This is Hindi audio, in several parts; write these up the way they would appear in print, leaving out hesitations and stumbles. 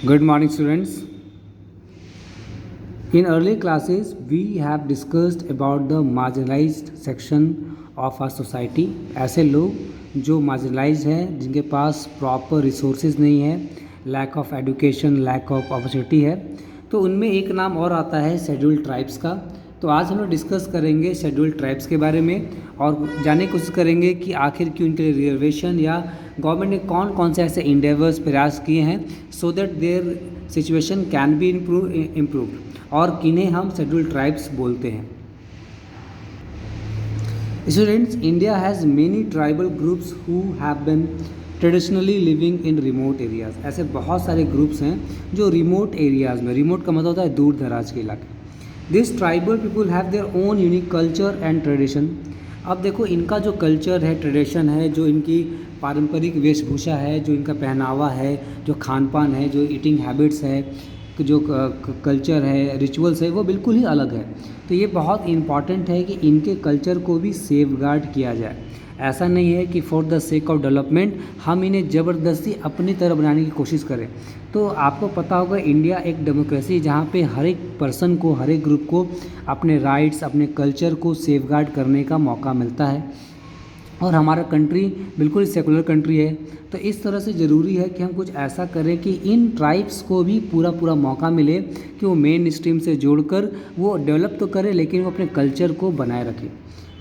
Good morning, students. In early classes, we have discussed about the marginalized section of our society. ऐसे लोग जो marginalized हैं, जिनके पास proper resources नहीं है, lack of education, lack of opportunity है, तो उनमें एक नाम और आता है शेड्यूल्ड ट्राइब्स का। तो आज हम लोग डिस्कस करेंगे शेड्यूल्ड ट्राइब्स के बारे में और जानने की कोशिश करेंगे कि आखिर क्यों इनके लिए रिजर्वेशन या गवर्नमेंट ने कौन कौन से ऐसे इंडेवर्स प्रयास किए हैं so that their situation can be improved और किन्हें हम शेड्यूल्ड ट्राइब्स बोलते हैं। Students, India has many tribal groups who have been traditionally living in remote areas. ऐसे बहुत सारे ग्रुप्स हैं जो रिमोट एरियाज़ में, रिमोट का मतलब होता है दूर दराज के इलाके। This tribal people have their own unique culture and tradition. अब देखो, इनका जो कल्चर है, ट्रेडिशन है, जो इनकी पारंपरिक वेशभूषा है, जो इनका पहनावा है, जो खान पान है, जो ईटिंग हैबिट्स है, जो कल्चर है, रिचुअल्स है, वो बिल्कुल ही अलग है। तो ये बहुत इम्पॉर्टेंट है कि इनके कल्चर को भी सेफगार्ड किया जाए। ऐसा नहीं है कि for the sake of development हम इन्हें ज़बरदस्ती अपनी तरह बनाने की कोशिश करें। तो आपको पता होगा, इंडिया एक डेमोक्रेसी जहाँ पे हर एक पर्सन को, हर एक ग्रुप को अपने राइट्स, अपने कल्चर को सेफगार्ड करने का मौका मिलता है और हमारा कंट्री बिल्कुल सेकुलर कंट्री है। तो इस तरह से ज़रूरी है कि हम कुछ ऐसा करें कि इन ट्राइब्स को भी पूरा मौका मिले कि वो मेन स्ट्रीम से जोड़कर वो डेवलप तो करें, लेकिन वो अपने कल्चर को बनाए रखें।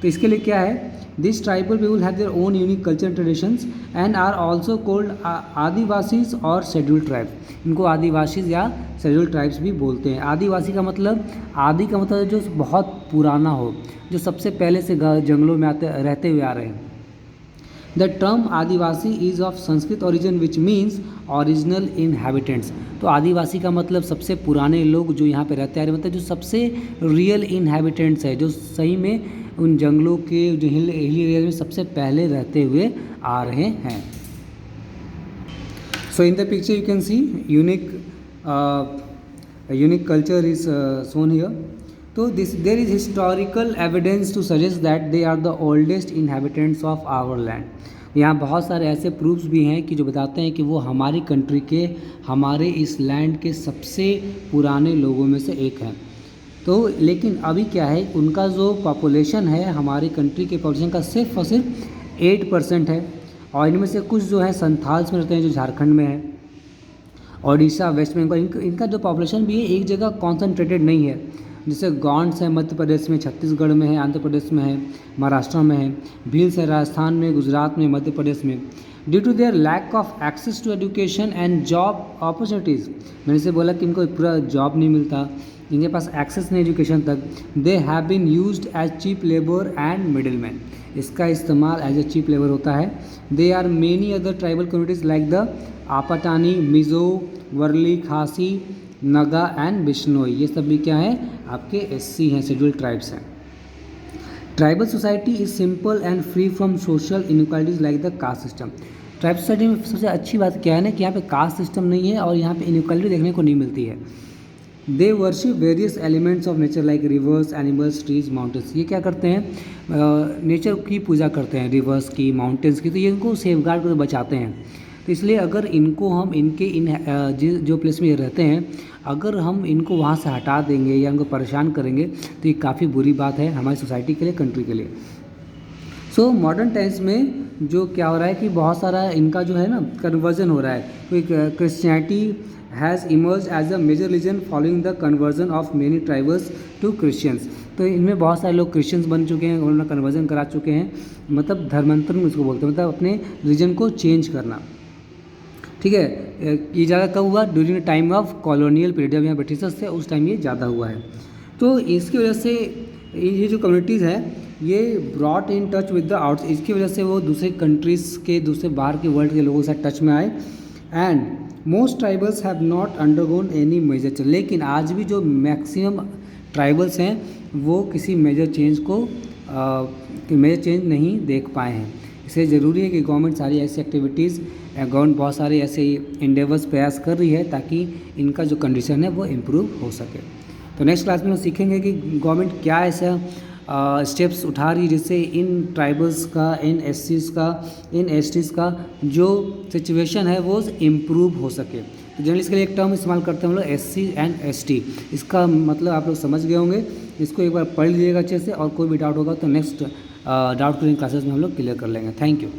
तो इसके लिए क्या है, this tribal people have their own unique culture traditions and are also called आदिवासीज और शेड्यूल्ड ट्राइब्स। इनको आदिवासीज या शेड्यूल्ड ट्राइब्स भी बोलते हैं। आदिवासी का मतलब, आदि का मतलब जो बहुत पुराना हो, जो सबसे पहले से जंगलों में रहते हुए आ रहे हैं। The term Adivasi is of Sanskrit origin which means original inhabitants. तो आदिवासी का मतलब सबसे पुराने लोग जो यहाँ पे रहते आ रहे, मतलब जो सबसे रियल इनहेबिटेंट्स है, जो सही में उन जंगलों के जो हिल एरिया में सबसे पहले रहते हुए आ रहे हैं। So in the picture you can see unique culture is shown here. तो there is historical evidence to suggest that they are the oldest inhabitants of our land. यहाँ बहुत सारे ऐसे प्रूफ्स भी हैं कि जो बताते हैं कि वो हमारी कंट्री के, हमारे इस लैंड के सबसे पुराने लोगों में से एक हैं। तो लेकिन अभी क्या है, उनका जो पॉपुलेशन है हमारी कंट्री के पॉपुलेशन का सिर्फ और सिर्फ 8% है और इनमें से कुछ जो है संथाल्स में रहते हैं, जो झारखंड में है, ओडिशा, वेस्ट बंगाल। इनका जो पॉपुलेशन भी है एक जगह कॉन्सेंट्रेटेड नहीं है। जैसे गौंड्स है मध्य प्रदेश में, छत्तीसगढ़ में है, आंध्र प्रदेश में है, महाराष्ट्र में है, भील्स है राजस्थान में, गुजरात में, मध्य प्रदेश में। Due to their lack of access to education and job opportunities, मैंने से बोला कि इनको पूरा जॉब नहीं मिलता, इनके पास एक्सेस नहीं एजुकेशन तक। They have been used as cheap labour and middle man. इसका इस्तेमाल एज ए चीप लेबर होता है। They are many other tribal communities like the Apatani, Mizo, Warli, Khasi, Naga and Bishnoi. ये सब भी क्या है, आपके एससी हैं, शेड्यूल्ड ट्राइब्स हैं। Tribal society is simple and free from social inequalities like the caste system. Tribal society में सबसे अच्छी बात क्या है ना कि यहाँ पे कास्ट सिस्टम नहीं है और यहाँ पे इनइक्वालिटी देखने को नहीं मिलती है। They worship various elements of nature like reverse, animals, trees, mountains. ये क्या करते हैं, नेचर की पूजा करते हैं, रिवर्स की, माउंटेन्स की। तो ये इनको सेफगार्ड कर बचाते हैं। तो इसलिए अगर इनको हम इनके जो प्लेस में ये रहते हैं, अगर हम इनको वहाँ से हटा देंगे या इनको परेशान करेंगे तो ये काफ़ी बुरी बात है हमारी सोसाइटी के लिए, कंट्री के लिए। सो मॉडर्न टाइम्स में जो क्या हो रहा है कि बहुत सारा इनका जो है ना कन्वर्जन हो रहा है। तो Christianity has emerge as a major religion following the conversion of many tribals to Christians. तो इनमें बहुत सारे लोग क्रिश्चियंस बन चुके हैं, उन्होंने कन्वर्जन करा चुके हैं, मतलब धर्मांतरण उसको बोलते हैं, मतलब अपने रिलीजन को चेंज करना। ठीक है, ये ज़्यादा कब हुआ, during the time of colonial period, जब यहाँ ब्रिटिशर्स थे उस टाइम ये ज़्यादा हुआ है। तो इसकी वजह से ये जो कम्युनिटीज़ है ये brought in touch with the outs, इसकी वजह से वो दूसरे कंट्रीज़ के, दूसरे बाहर के वर्ल्ड के लोगों के साथ टच में आए। And most tribals have not undergone any major change. लेकिन आज भी जो मैक्सिमम ट्राइबल्स हैं वो किसी मेजर चेंज नहीं देख पाए हैं। इसलिए ज़रूरी है कि गवर्नमेंट सारी ऐसी एक्टिविटीज़, गवर्नमेंट बहुत सारे ऐसे इंडेवर्स प्रयास कर रही है ताकि इनका जो कंडीशन है वो इम्प्रूव हो सके। तो नेक्स्ट क्लास में हम सीखेंगे कि गवर्नमेंट क्या ऐसा स्टेप्स उठा रही है जिससे इन ट्राइबल्स का, इन एससीज़ का, इन एसटीज़ का जो सिचुएशन है वो इम्प्रूव हो सके। तो जनरली इसके लिए एक टर्म इस्तेमाल करते हैं हम लोग SC एंड ST। इसका मतलब आप लोग समझ गए होंगे, इसको एक बार पढ़ लीजिएगा अच्छे से, और कोई भी डाउट होगा तो नेक्स्ट डाउट क्लियरिंग क्लासेस में हम लोग क्लियर कर लेंगे। Thank you.